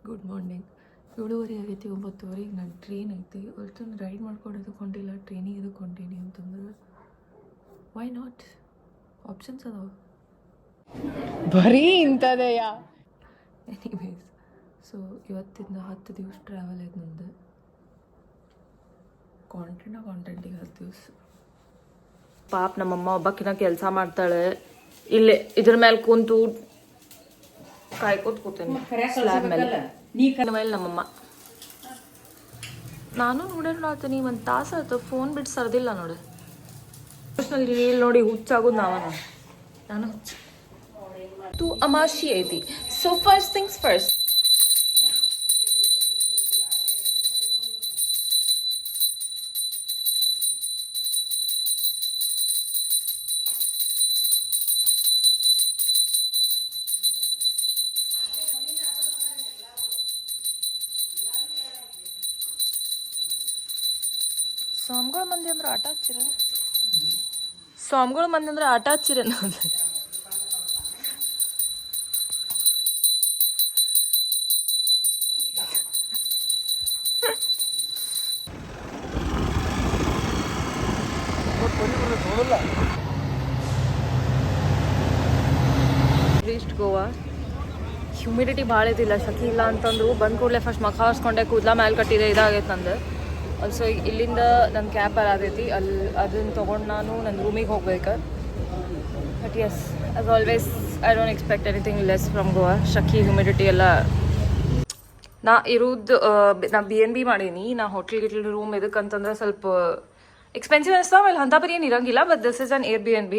Good morning. 7:30 ಆಗೈತಿ, 9:30 ನನ್ನ train ಐತಿ. ಅಷ್ಟೊಂದು ರೈಡ್ ಮಾಡ್ಕೊಂಡು ಇದಕ್ಕೆ ಹೊಂಟಿಲ್ಲ, ಟ್ರೈನಿಗೆ ಇದಕ್ಕೆ ಹೊಂಟೀನಿ ಅಂತಂದ್ರೆ ವೈ ನಾಟ್? ಆಪ್ಷನ್ಸ್ ಅದಾವ ಬರೀ ಇಂಥದೆಯ. ಎನಿವೇಸ್, ಸೊ ಇವತ್ತಿಂದ 10 ದಿವಸ ಟ್ರಾವೆಲ್ ಐತೆ ನಂದು. ಕಾಂಟೆಂಟಿಗೆ 10 ದಿವಸ. ಪಾಪ ನಮ್ಮಮ್ಮ ಒಬ್ಬಕ್ಕಿನ ಕೆಲಸ ಮಾಡ್ತಾಳೆ. ಇಲ್ಲೇ ಇದ್ರ ಮೇಲೆ ಕುಂತು ಕಾಯ್ಕೋತ ಕೂತೇನೆ ಸ್ಲ್ಯಾಬ್ ಮೇಲೆ ನಮ್ಮಮ್ಮ. ನಾನು ನೋಡ್ತೀನಿ ಒಂದು ತಾಸು ಆಯ್ತು, ಫೋನ್ ಬಿಟ್ಟು ಸರ್ದಿಲ್ಲ ನೋಡಿ. ರೀಲ್ ನೋಡಿ ಹುಚ್ಚಾಗೋದು ನಾನು ಹುಚ್ಚು. ಅಮಾಶಿ ಐತಿ. ಸೊ ಫಸ್ಟ್ ಥಿಂಗ್ಸ್ ಫಸ್ಟ್, ಸ್ವಾಮಿಗಳ ಮಂದಿ ಅಂದ್ರೆ ಆಟ ಹಚ್ಚಿರ, ಸ್ವಾಮಿಗಳ ಮಂದಿ ಅಂದ್ರೆ ಆಟ ಹಚ್ಚಿರ ಅನ್ನೋದು. ರೀಸ್ಟ್ ಗೋವಾ. ಹ್ಯೂಮಿಡಿಟಿ ಭಾಳ ಐತಿಲ್ಲ, ಶಕಿ ಇಲ್ಲ ಅಂತಂದು ಬಂದು ಕೂಡಲೇ ಫಸ್ಟ್ ಮಖ ಹಾಸ್ಕೊಂಡೆ, ಕೂದಲ ಮೇಲೆ ಕಟ್ಟಿದೆ, ಇದಾಗೈತೆ ನಂದು. ಆಲ್ಸೋ ಇಲ್ಲಿಂದ ನನ್ನ ಕ್ಯಾಬ್ ಬರತೈತಿ, ಅದನ್ನು ತೊಗೊಂಡು ನಾನು ನನ್ನ ರೂಮಿಗೆ ಹೋಗ್ಬೇಕು. But yes, as always I don't expect anything less from Goa. ಶಕಿ ಹ್ಯೂಮಿಡಿಟಿ ಎಲ್ಲ. ನಾ ಇರೋದು ನಾ BNB ಮಾಡೀನಿ. ನಾ ಹೋಟೆಲ್ ರೂಮ್ ಇದಕ್ಕಂತಂದ್ರೆ ಸ್ವಲ್ಪ ಎಕ್ಸ್ಪೆನ್ಸಿವ್ ಅನಿಸ್ತಾವ. ಆಮೇಲೆ ಅಂಥ ಬರೀ ಏನು ಇರಂಗಿಲ್ಲ. But this is an Airbnb.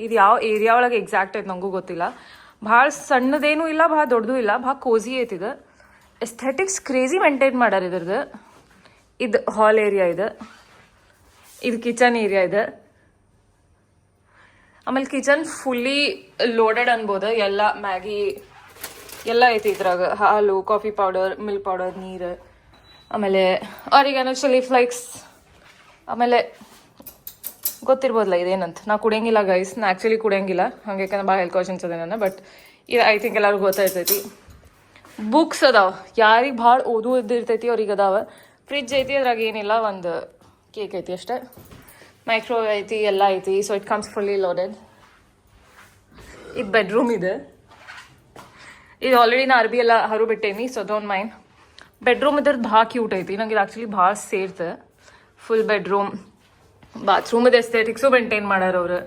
ಇದು ಯಾವ ಏರಿಯಾ ಒಳಗೆ ಎಕ್ಸಾಕ್ಟ್ ಐತೆ ನನಗೂ ಗೊತ್ತಿಲ್ಲ. ಭಾಳ ಸಣ್ಣದೇನೂ ಇಲ್ಲ, ಭಾಳ ದೊಡ್ಡದೂ ಇಲ್ಲ, ಭಾಳ ಕೋಝಿ ಐತಿದು. ಎಸ್ಥೆಟಿಕ್ಸ್ ಕ್ರೇಜಿ ಮೇಂಟೈನ್ ಮಾಡ್ಯಾರ ಇದ್ರದ್ದು. ಇದು ಹಾಲ್ ಏರಿಯಾ ಇದೆ, ಇದು ಕಿಚನ್ ಏರಿಯಾ ಇದೆ. ಆಮೇಲೆ ಕಿಚನ್ ಫುಲ್ಲಿ ಲೋಡೆಡ್ ಅನ್ಬೋದು. ಎಲ್ಲ ಮ್ಯಾಗಿ ಎಲ್ಲ ಐತಿ ಇದ್ರಾಗ. ಹಾಲು, ಕಾಫಿ ಪೌಡರ್, ಮಿಲ್ಕ್ ಪೌಡರ್, ನೀರು, ಆಮೇಲೆ ಆರಿಗಾನೋ, ಚಿಲ್ಲಿ ಫ್ಲೇಕ್ಸ್. ಆಮೇಲೆ ಗೊತ್ತಿರ್ಬೋದಲ್ಲ ಇದೇನಂತ. ನಾ ಕುಡಿಯಂಗಿಲ್ಲ ಗೈಸ್, ನಾ ಆ್ಯಕ್ಚುಲಿ ಕುಡಿಯಂಗಿಲ್ಲ, ಹಾಗೆ ಭಾಳ ಹೆಲ್ತ್ ಕಾನ್ಷಿಯಸ್ ಅದೇ ನಾನು. ಬಟ್ ಇದು ಐ ಥಿಂಕ್ ಎಲ್ಲರಿಗೂ ಗೊತ್ತಾಯ್ತೈತಿ. ಬುಕ್ಸ್ ಅದಾವ, ಯಾರಿಗೆ ಭಾಳ ಓದೋದಿರ್ತೈತಿ ಅವ್ರಿಗೆ ಅದಾವ. ಫ್ರಿಜ್ ಐತಿ, ಅದ್ರಾಗ ಏನಿಲ್ಲ, ಒಂದು ಕೇಕ್ ಐತಿ ಅಷ್ಟೇ. ಮೈಕ್ರೋವೇವ್ ಐತಿ, ಎಲ್ಲ ಐತಿ. So it comes fully loaded. ಇದು ಬೆಡ್ರೂಮ್ ಇದೆ. ಇದು ಆಲ್ರೆಡಿ ನಾ ಅರ್ಬಿ ಎಲ್ಲ ಹರು ಬಿಟ್ಟೇನಿ, ಸೊ ಡೋಂಟ್ ಮೈಂಡ್. ಬೆಡ್ರೂಮ್ ಇದ್ರದ್ದು ಭಾಳ ಕ್ಯೂಟ್ ಐತಿ. ನಂಗೆ ಇದು ಆ್ಯಕ್ಚುಲಿ ಭಾಳ ಸೇರ್ತೆ. ಫುಲ್ ಬೆಡ್ರೂಮ್, ಬಾತ್ರೂಮದ ಎಸ್ಥೆಟಿಕ್ಸು ಮೇಂಟೈನ್ ಮಾಡ್ಯಾರ ಅವ್ರು.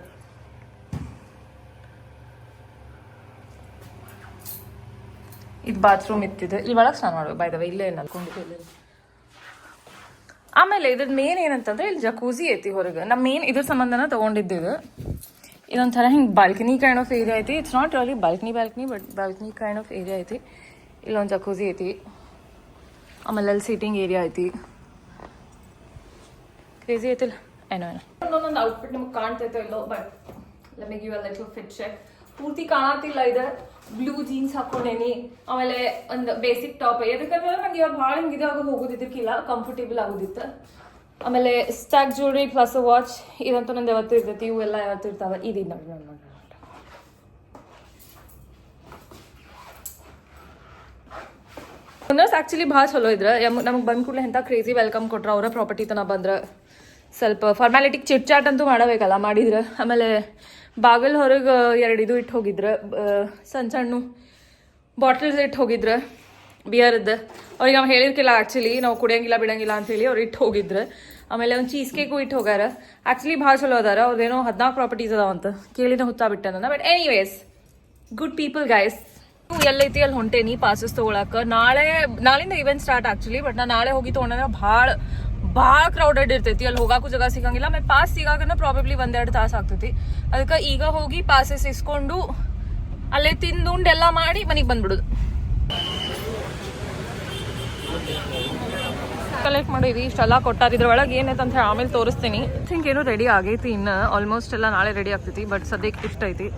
ಇದು ಬಾತ್ರೂಮ್ ಇತ್ತಿದೆ. ಇಲ್ಲಿ ಒಳಗೆ ಸ್ನಾನ ಮಾಡ್ಬೇಕು ಬೈ ದ ವೇ, ಇಲ್ಲೇ ನಲ್ಕೊಂಡಿದ್ದೆ. ಆಮೇಲೆ ಇದ್ರ ಮೇನ್ ಏನಂತಂದ್ರೆ ಇಲ್ಲಿ ಜಕೂಸಿ ಐತಿ ಹೊರಗೆ. ನಮ್ಮ ಮೇನ್ ಇದ್ರ ಸಂಬಂಧನ ತೊಗೊಂಡಿದ್ದು. ಇದೊಂಥರ ಹಿಂಗೆ ಬಾಲ್ಕನಿ ಕೈಂಡ್ ಆಫ್ ಏರಿಯಾ ಐತಿ. It's not really balcony but balcony kind of area ಐತಿ. ಇಲ್ಲೊಂದು ಜಕೂಸಿ ಐತಿ, ಆಮೇಲೆ ಅಲ್ಲಿ ಸೀಟಿಂಗ್ ಏರಿಯಾ ಐತಿ. ಕ್ರೇಜಿ ಐತಿಲ್ಲ ಏನೋ. ಒಂದೊಂದು ಔಟ್ಫಿಟ್ ನಿಮ್ಗೆ ಕಾಣ್ತೈತೋ ಇಲ್ಲೋ, but let me give a little fit check. ಪೂರ್ತಿ ಕಾಣತಿಲ್ಲ. ಇದು ಬ್ಲೂ ಜೀನ್ಸ್ ಹಾಕೊಂಡೇನಿ, ಆಮೇಲೆ ಒಂದು ಬೇಸಿಕ್ ಟಾಪ್. ಎದಕ್ಕಂದ್ರೆ ನಂಗೆ ಇವಾಗ ಭಾಳ ಹಿಂಗೆ ಇದಾಗ ಹೋಗೋದಿದ್ದಕ್ಕಿಲ್ಲ, ಕಂಫರ್ಟೇಬಲ್ ಆಗೋದಿತ್ತು. ಆಮೇಲೆ ಸ್ಟ್ಯಾಕ್ ಜ್ಯುವೆಲ್ರಿ ಪ್ಲಸ್ ವಾಚ್, ಇದಂತೂ ನಂದು ಯಾವತ್ತೂ ಇರ್ತೈತಿ. ಇವೆಲ್ಲ ಯಾವತ್ತೂ ಇರ್ತಾವೆ. ಇದೀನಿ ನೋಡಿ. ಓನರ್ಸ್ ಆ್ಯಕ್ಚುಲಿ ಭಾಳ ಚಲೋ ಇದ್ರೆ. ನಮಗೆ ಬಂದ ಕೂಡಲೇ ಎಂಥ ಕ್ರೇಜಿ ವೆಲ್ಕಮ್ ಕೊಟ್ರು. ಅವರ ಪ್ರಾಪರ್ಟಿ ತನಕ ಬಂದ್ರೆ ಸ್ವಲ್ಪ ಫಾರ್ಮ್ಯಾಲಿಟಿಗೆ ಚಿಟ್ ಚಾಟ್ ಅಂತೂ ಮಾಡಬೇಕಲ್ಲ, ಮಾಡಿದ್ರೆ. ಆಮೇಲೆ ಬಾಗಿಲ್ ಹೊರಗೆ 2 ಇದು ಇಟ್ಟು ಹೋಗಿದ್ರು, ಸಣ್ಣ ಬಾಟಲ್ಸ್ ಇಟ್ಟು ಹೋಗಿದ್ರು ಬಿಯರ್ದು. ಅವ್ರಿಗೆ ನಾವು ಹೇಳಿರ್ಕಿಲ್ಲ ಆ್ಯಕ್ಚುಲಿ, ನಾವು ಕುಡಿಯಂಗಿಲ್ಲ ಬಿಡಂಗಿಲ್ಲ ಅಂತೇಳಿ ಅವ್ರು ಇಟ್ಟು ಹೋಗಿದ್ರು. ಆಮೇಲೆ ಒಂದು ಚೀಸ್ ಕೇಕು ಇಟ್ಟು ಹೋಗ್ಯಾರ. ಆ್ಯಕ್ಚುಲಿ ಭಾಳ ಚಲೋ ಅದಾರ. ಅವ್ರದ್ದೇನೋ 14 ಪ್ರಾಪರ್ಟೀಸ್ ಅದಾವಂತ, ಕೇಳಿನ ಹುತ್ತಾ ಬಿಟ್ಟೆ ನನ್ನ. But anyways, good people guys. ಎಲ್ಲೈತಿ ಅಲ್ಲಿ ಹೊಂಟೇನಿ ಪಾಸಸ್ ತೊಗೊಳಕ್ಕೆ. ನಾಳಿಂದ ಇವೆಂಟ್ ಸ್ಟಾರ್ಟ್ ಆ್ಯಕ್ಚುಲಿ. ಬಟ್ ನಾನು ನಾಳೆ ಹೋಗಿ ತೊಗೊಂಡ್ರೆ ಭಾಳ ಕ್ರೌಡೆಡ್ ಇರ್ತೈತಿ. ಅಲ್ಲಿ ಹೋಗಾಕು ಜಾಗ ಸಿಗಂಗಿಲ್ಲ. ಆಮೇಲೆ ಪಾಸ್ ಸಿಗಾಕನ ಪ್ರಾಬಬ್ಲಿ 1-2 ತಾಸು ಆಗ್ತೈತಿ. ಅದಕ್ಕೆ ಈಗ ಹೋಗಿ ಪಾಸಸ್ ಇಸ್ಕೊಂಡು ಅಲ್ಲೇ ತಿಂದುಂಡು ಎಲ್ಲ ಮಾಡಿ ಮನೆಗೆ ಬಂದ್ಬಿಡೋದು. ಕಲೆಕ್ಟ್ ಮಾಡಿದ್ವಿ, ಇಷ್ಟೆಲ್ಲ ಕೊಟ್ಟಾರ. ಇದ್ರೊಳಗೆ ಏನೈತೆ ಅಂತ ಹೇಳಿ ಆಮೇಲೆ ತೋರಿಸ್ತೀನಿ. ಥಿಂಕ್ ಏನೋ ರೆಡಿ ಆಗೈತಿ. ಇನ್ನು ಆಲ್ಮೋಸ್ಟ್ ಎಲ್ಲ ನಾಳೆ ರೆಡಿ ಆಗ್ತೈತಿ. ಬಟ್ ಸದ್ಯಕ್ಕೆ ಇಷ್ಟ ಐತಿ.